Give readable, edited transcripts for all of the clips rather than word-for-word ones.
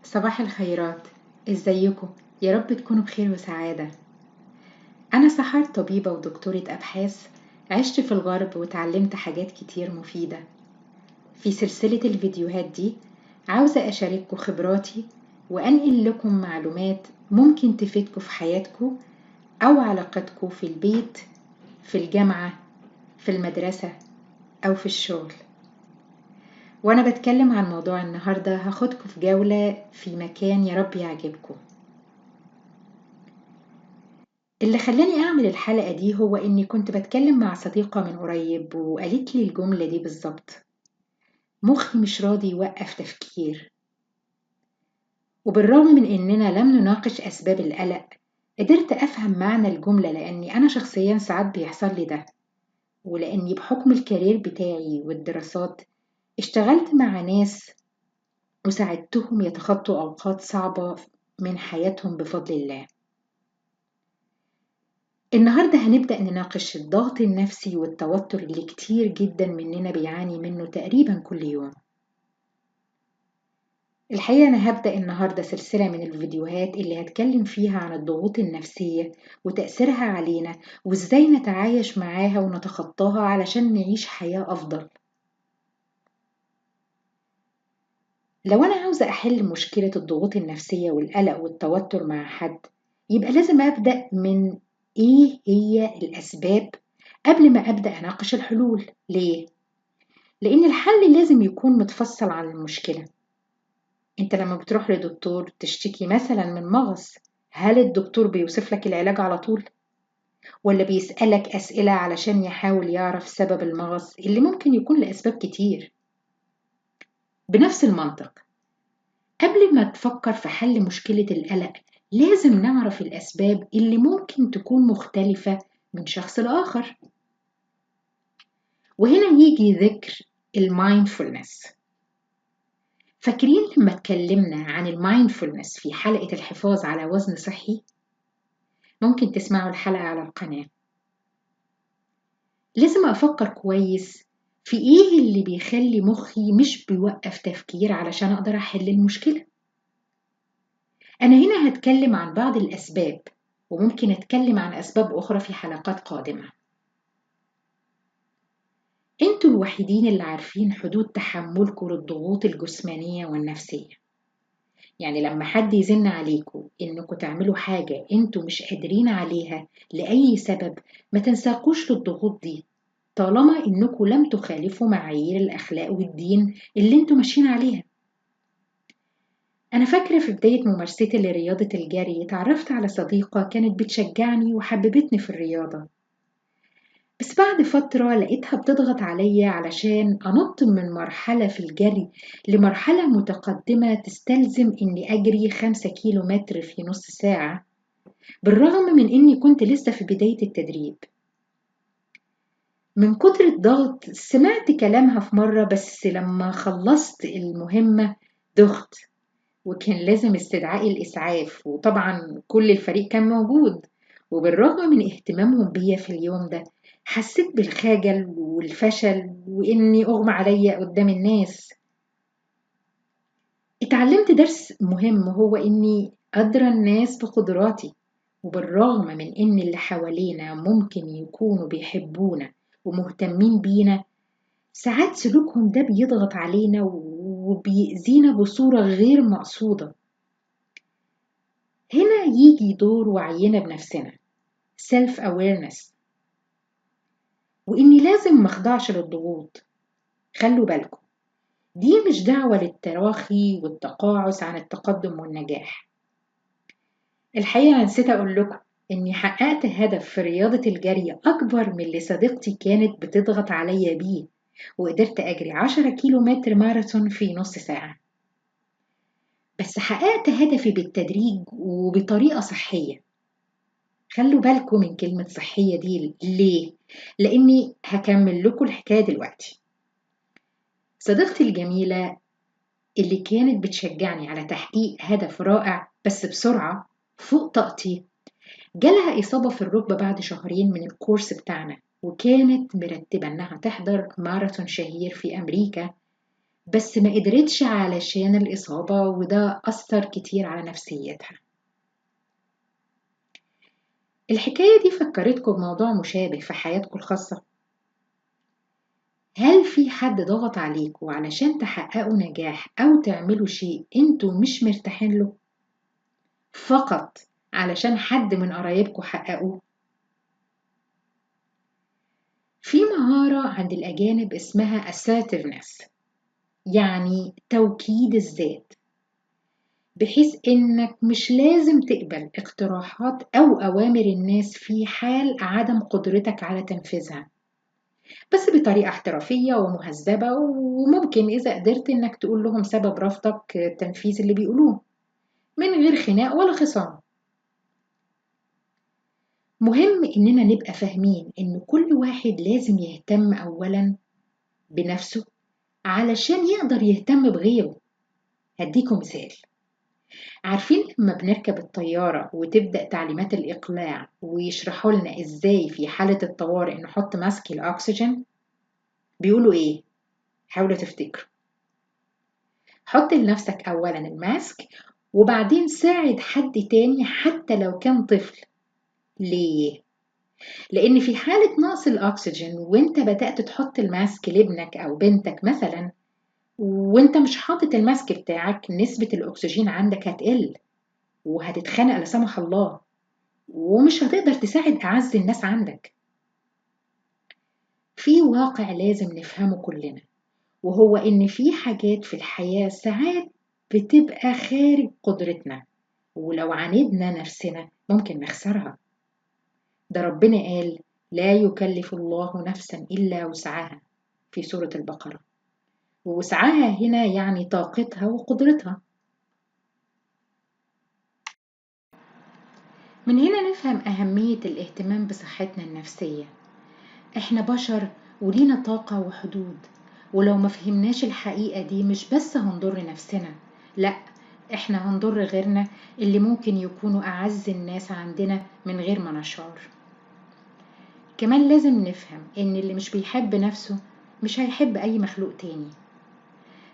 صباح الخيرات. ازيكم؟ يا رب تكونوا بخير وسعادة. أنا سحر، طبيبة ودكتورة أبحاث. عشت في الغرب وتعلمت حاجات كتير مفيدة. في سلسلة الفيديوهات دي عاوزة أشارككم خبراتي وأنقل لكم معلومات ممكن تفيدكم في حياتكم أو علاقتكم في البيت، في الجامعة، في المدرسة أو في الشغل. وأنا بتكلم عن موضوع النهاردة هاخدكم في جولة في مكان يا رب يعجبكم. اللي خلاني أعمل الحلقة دي هو إني كنت بتكلم مع صديقة من قريب وقالت لي الجملة دي بالظبط: مخي مش راضي يوقف تفكير. وبالرغم من إننا لم نناقش أسباب القلق، قدرت أفهم معنى الجملة لأني أنا شخصيا ساعات بيحصل لي ده، ولأني بحكم الكارير بتاعي والدراسات اشتغلت مع ناس وساعدتهم يتخطوا أوقات صعبة من حياتهم بفضل الله. النهاردة هنبدأ نناقش الضغط النفسي والتوتر اللي كتير جدا مننا بيعاني منه تقريبا كل يوم. الحقيقة أنا هبدأ النهاردة سلسلة من الفيديوهات اللي هتكلم فيها عن الضغوط النفسية وتأثيرها علينا وإزاي نتعايش معاها ونتخطاها علشان نعيش حياة أفضل. لو أنا عاوزة أحل مشكلة الضغوط النفسية والقلق والتوتر مع حد، يبقى لازم أبدأ من إيه هي الأسباب قبل ما أبدأ أناقش الحلول. ليه؟ لأن الحل لازم يكون متفصل عن المشكلة. أنت لما بتروح لدكتور تشتكي مثلا من مغص، هل الدكتور بيوصف لك العلاج على طول؟ ولا بيسألك أسئلة علشان يحاول يعرف سبب المغص اللي ممكن يكون لأسباب كتير؟ بنفس المنطق، قبل ما تفكر في حل مشكلة القلق لازم نعرف الأسباب اللي ممكن تكون مختلفة من شخص لآخر. وهنا يجي ذكر المايندفولنس. فاكرين لما اتكلمنا عن المايندفولنس في حلقة الحفاظ على وزن صحي؟ ممكن تسمعوا الحلقة على القناة. لازم أفكر كويس في إيه اللي بيخلي مخي مش بيوقف تفكير علشان أقدر أحل المشكلة. أنا هنا هتكلم عن بعض الأسباب، وممكن أتكلم عن أسباب أخرى في حلقات قادمة. أنتوا الوحيدين اللي عارفين حدود تحملكم للضغوط الجسمانية والنفسية. يعني لما حد يزن عليكم إنكم تعملوا حاجة أنتوا مش قادرين عليها لأي سبب، ما تنساقوش للضغوط دي طالما إنكم لم تخالفوا معايير الأخلاق والدين اللي أنتوا ماشيين عليها. أنا فاكرة في بداية ممارستي لرياضة الجري اتعرفت على صديقة كانت بتشجعني وحببتني في الرياضة، بس بعد فترة لقيتها بتضغط عليا علشان أنط من مرحلة في الجري لمرحلة متقدمة تستلزم إني أجري 5 كيلومتر في نص ساعة، بالرغم من إني كنت لسه في بداية التدريب. من كتر الضغط سمعت كلامها في مرة، بس لما خلصت المهمة دخت وكان لازم استدعاء الإسعاف، وطبعا كل الفريق كان موجود. وبالرغم من اهتمامهم بيا في اليوم ده حسيت بالخجل والفشل وإني أغمى عليا قدام الناس. اتعلمت درس مهم، هو إني أدرى الناس بقدراتي، وبالرغم من إن اللي حوالينا ممكن يكونوا بيحبونا ومهتمين بينا، ساعات سلوكهم ده بيضغط علينا وبيأذينا بصورة غير مقصودة. هنا يجي دور وعينا بنفسنا self awareness، وإني لازم مخضعش للضغوط. خلوا بالكم، دي مش دعوة للتراخي والتقاعس عن التقدم والنجاح. الحقيقة أنا نسيت أقول لكم إني حققت هدف في رياضة الجري أكبر من اللي صديقتي كانت بتضغط عليا بيه، وقدرت أجري 10 كيلومتر ماراثون في نص ساعة. بس حققت هدفي بالتدريج وبطريقة صحية. خلوا بالكم من كلمة صحية دي ليه؟ لأني هكمل لكم الحكاية دلوقتي. صديقتي الجميلة اللي كانت بتشجعني على تحقيق هدف رائع بس بسرعة فوق طاقتي، جالها إصابة في الركبة بعد شهرين من الكورس بتاعنا، وكانت مرتبة إنها تحضر ماراثون شهير في أمريكا بس ما قدرتش علشان الإصابة، وده أثر كتير على نفسيتها. الحكاية دي فكرتكم بموضوع مشابه في حياتكم الخاصة؟ هل في حد ضغط عليكم علشان تحققوا نجاح أو تعملوا شيء انتوا مش مرتاحين له فقط علشان حد من قرايبكم حققوه؟ في مهارة عند الأجانب اسمها assertiveness، يعني توكيد الذات، بحيث إنك مش لازم تقبل اقتراحات أو أوامر الناس في حال عدم قدرتك على تنفيذها، بس بطريقة احترافية ومهذبة، وممكن إذا قدرت إنك تقول لهم سبب رفضك تنفيذ اللي بيقولوه من غير خناق ولا خصام. مهم إننا نبقى فاهمين إن كل واحد لازم يهتم أولا بنفسه علشان يقدر يهتم بغيره. هديكم مثال. عارفين لما بنركب الطيارة وتبدأ تعليمات الإقلاع ويشرحوا لنا إزاي في حالة الطوارئ نحط ماسك الأكسجين؟ بيقولوا إيه؟ حاولوا تفتكروا. حط لنفسك أولا الماسك، وبعدين ساعد حد تاني حتى لو كان طفل. ليه؟ لأن في حالة نقص الأكسجين وانت بدأت تحط الماسك لابنك أو بنتك مثلا، وانت مش حاطط الماسك بتاعك، نسبة الأكسجين عندك هتقل وهتتخنق لا سمح الله، ومش هتقدر تساعد أعز الناس عندك. في واقع لازم نفهمه كلنا، وهو إن في حاجات في الحياة ساعات بتبقى خارج قدرتنا، ولو عاندنا نفسنا ممكن نخسرها. ده ربنا قال: لا يكلف الله نفسا إلا وسعها في سورة البقرة، ووسعها هنا يعني طاقتها وقدرتها. من هنا نفهم أهمية الاهتمام بصحتنا النفسية. احنا بشر ولينا طاقة وحدود، ولو ما فهمناش الحقيقة دي مش بس هنضر نفسنا، لا، احنا هنضر غيرنا اللي ممكن يكونوا أعز الناس عندنا من غير ما نشعر. كمان لازم نفهم ان اللي مش بيحب نفسه مش هيحب اي مخلوق تاني.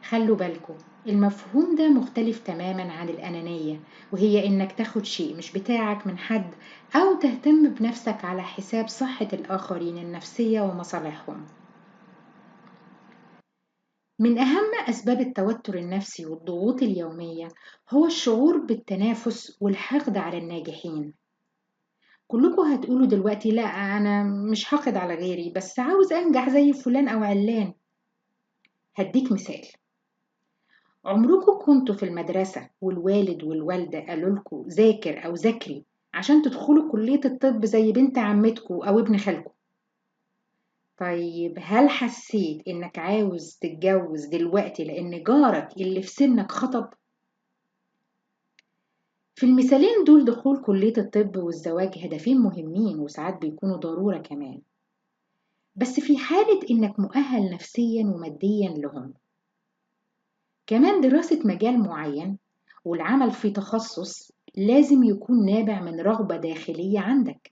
خلوا بالكم، المفهوم ده مختلف تماما عن الأنانية، وهي إنك تاخد شيء مش بتاعك من حد أو تهتم بنفسك على حساب صحة الآخرين النفسية ومصالحهم. من أهم أسباب التوتر النفسي والضغوط اليومية هو الشعور بالتنافس والحقد على الناجحين. كلكم هتقولوا دلوقتي: لا، أنا مش حاقد على غيري، بس عاوز أنجح زي فلان أو علان. هديك مثال. عمركم كنتوا في المدرسة والوالد والوالدة قالوا لكم ذاكر أو ذاكري عشان تدخلوا كلية الطب زي بنت عمتكم أو ابن خالكم؟ طيب هل حسيت إنك عاوز تتجوز دلوقتي لأن جارك اللي في سنك خطب؟ في المثالين دول دخول كلية الطب والزواج هدفين مهمين وساعات بيكونوا ضرورة كمان، بس في حالة إنك مؤهل نفسيا وماديا لهم. كمان دراسة مجال معين والعمل في تخصص لازم يكون نابع من رغبة داخلية عندك،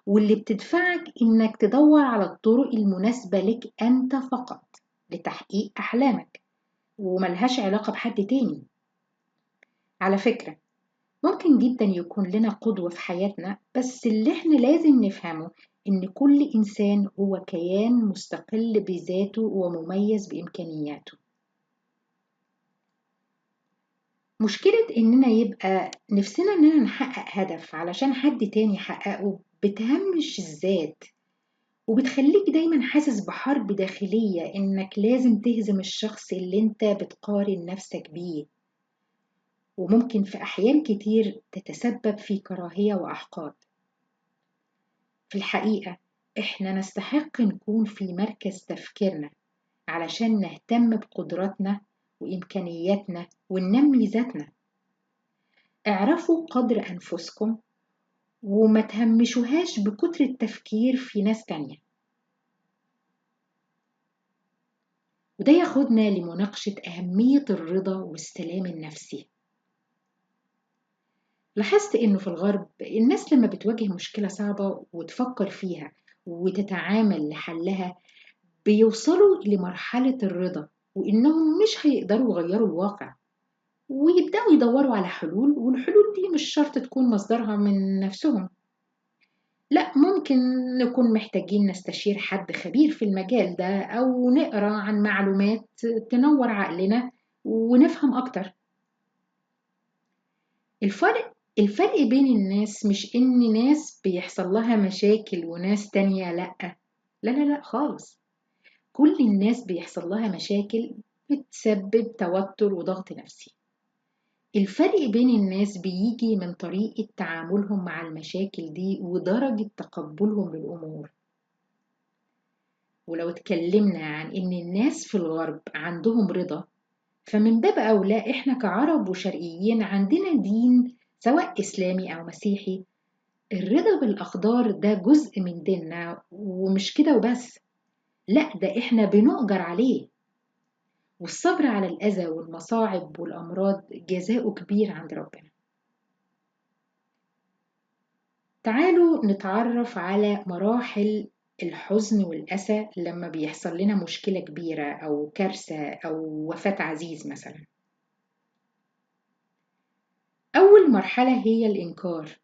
واللي بتدفعك إنك تدور على الطرق المناسبة لك أنت فقط لتحقيق أحلامك، وملهاش علاقة بحد تاني. على فكرة، ممكن جدا يكون لنا قدوة في حياتنا، بس اللي احنا لازم نفهمه إن كل إنسان هو كيان مستقل بذاته ومميز بإمكانياته. مشكلة إننا يبقى نفسنا إننا نحقق هدف علشان حد تاني يحققه بتهمش الذات، وبتخليك دايما حاسس بحرب داخلية إنك لازم تهزم الشخص اللي انت بتقارن نفسك بيه، وممكن في أحيان كتير تتسبب في كراهية وأحقاد. في الحقيقة إحنا نستحق نكون في مركز تفكيرنا علشان نهتم بقدراتنا وإمكانياتنا وننمي ذاتنا. اعرفوا قدر أنفسكم وما تهمشوهاش بكتر التفكير في ناس تانية. وده ياخدنا لمناقشة أهمية الرضا والسلام النفسي. لاحظت إنه في الغرب الناس لما بتواجه مشكلة صعبة وتفكر فيها وتتعامل لحلها بيوصلوا لمرحلة الرضا، وإنهم مش هيقدروا يغيروا الواقع، ويبدأوا يدوروا على حلول، والحلول دي مش شرط تكون مصدرها من نفسهم. لأ، ممكن نكون محتاجين نستشير حد خبير في المجال ده، أو نقرأ عن معلومات تنور عقلنا ونفهم أكتر. الفرق بين الناس مش إن ناس بيحصل لها مشاكل وناس تانية لأ. لا لا لا خالص. كل الناس بيحصل لها مشاكل بتسبب توتر وضغط نفسي. الفرق بين الناس بيجي من طريقة تعاملهم مع المشاكل دي ودرجة تقبلهم للأمور. ولو اتكلمنا عن إن الناس في الغرب عندهم رضا، فمن باب أولى إحنا كعرب وشرقيين عندنا دين سواء إسلامي أو مسيحي. الرضا بالأقدار ده جزء من ديننا، ومش كده وبس، لأ ده إحنا بنؤجر عليه. والصبر على الأذى والمصاعب والأمراض جزاؤه كبير عند ربنا. تعالوا نتعرف على مراحل الحزن والأسى لما بيحصل لنا مشكلة كبيرة أو كارثة أو وفاة عزيز مثلا. أول مرحلة هي الإنكار،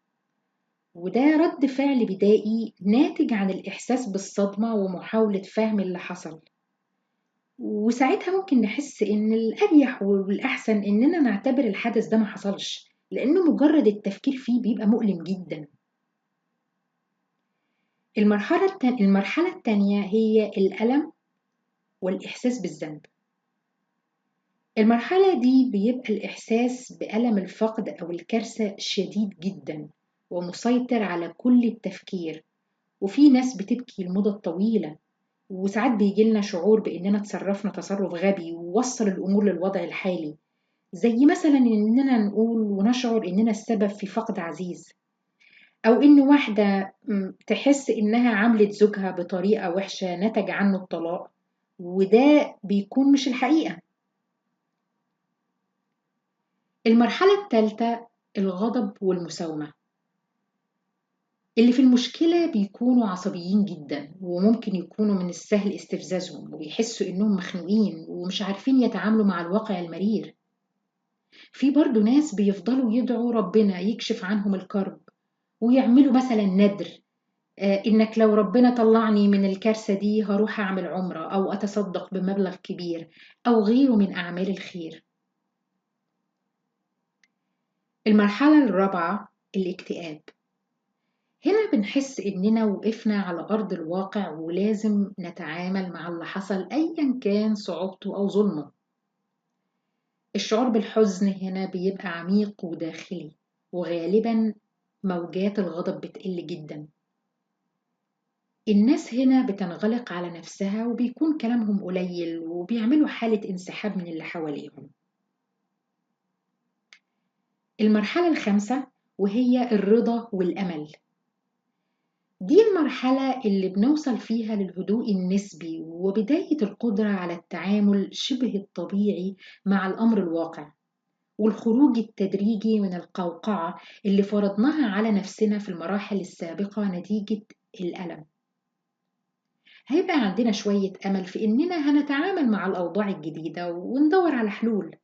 وده رد فعل بدائي ناتج عن الإحساس بالصدمة ومحاولة فهم اللي حصل. وساعتها ممكن نحس إن الأريح والأحسن إننا نعتبر الحدث ده ما حصلش، لأنه مجرد التفكير فيه بيبقى مؤلم جدا. المرحلة التانية هي الألم والإحساس بالذنب. المرحلة دي بيبقى الإحساس بألم الفقد أو الكارثة شديد جدا ومسيطر على كل التفكير، وفي ناس بتبكي لمدة طويلة، وساعات بيجيلنا شعور بإننا تصرفنا تصرف غبي ووصل الأمور للوضع الحالي، زي مثلا إننا نقول ونشعر إننا السبب في فقد عزيز، أو إن واحدة تحس إنها عاملت زوجها بطريقة وحشة نتج عنه الطلاق، وده بيكون مش الحقيقة. المرحلة الثالثة الغضب والمساومة. اللي في المشكلة بيكونوا عصبيين جدا، وممكن يكونوا من السهل استفزازهم ويحسوا إنهم مخنوقين ومش عارفين يتعاملوا مع الواقع المرير. في برضو ناس بيفضلوا يدعوا ربنا يكشف عنهم الكرب، ويعملوا مثلا ندر، إنك لو ربنا طلعني من الكارثة دي هروح أعمل عمرة أو أتصدق بمبلغ كبير أو غيره من أعمال الخير. المرحلة الرابعة الاكتئاب. هنا بنحس إننا وقفنا على أرض الواقع ولازم نتعامل مع اللي حصل أيا كان صعوبته أو ظلمه. الشعور بالحزن هنا بيبقى عميق وداخلي، وغالبا موجات الغضب بتقل جدا. الناس هنا بتنغلق على نفسها وبيكون كلامهم قليل وبيعملوا حالة انسحاب من اللي حواليهم. المرحلة الخامسة وهي الرضا والأمل. دي المرحلة اللي بنوصل فيها للهدوء النسبي وبداية القدرة على التعامل شبه الطبيعي مع الأمر الواقع، والخروج التدريجي من القوقعة اللي فرضناها على نفسنا في المراحل السابقة نتيجة الألم. هيبقى عندنا شوية أمل في إننا هنتعامل مع الأوضاع الجديدة وندور على حلول.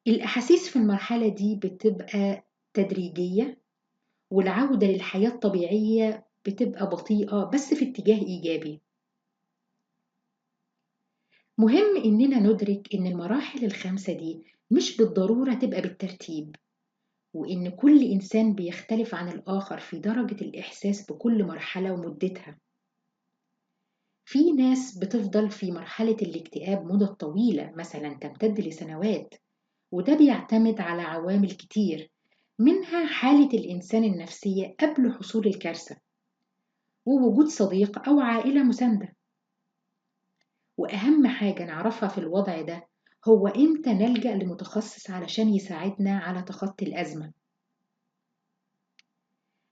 الأحاسيس في المرحلة دي بتبقى تدريجية، والعودة للحياة الطبيعية بتبقى بطيئة بس في اتجاه إيجابي. مهم إننا ندرك إن المراحل الخمسة دي مش بالضرورة تبقى بالترتيب، وإن كل إنسان بيختلف عن الآخر في درجة الإحساس بكل مرحلة ومدتها. في ناس بتفضل في مرحلة الاكتئاب مدة طويلة مثلا تمتد لسنوات، وده بيعتمد على عوامل كتير، منها حالة الإنسان النفسية قبل حصول الكارثة، ووجود صديق أو عائلة مساندة. وأهم حاجة نعرفها في الوضع ده هو إمتى نلجأ لمتخصص علشان يساعدنا على تخطي الأزمة.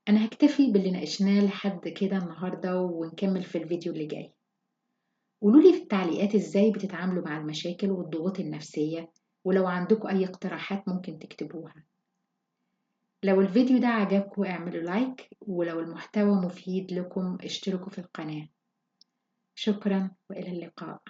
أنا هكتفي باللي ناقشناه لحد كده النهاردة، ونكمل في الفيديو اللي جاي. قولولي في التعليقات إزاي بتتعاملوا مع المشاكل والضغوط النفسية، ولو عندكم أي اقتراحات ممكن تكتبوها. لو الفيديو ده عجبكم اعملوا لايك، ولو المحتوى مفيد لكم اشتركوا في القناة. شكرا وإلى اللقاء.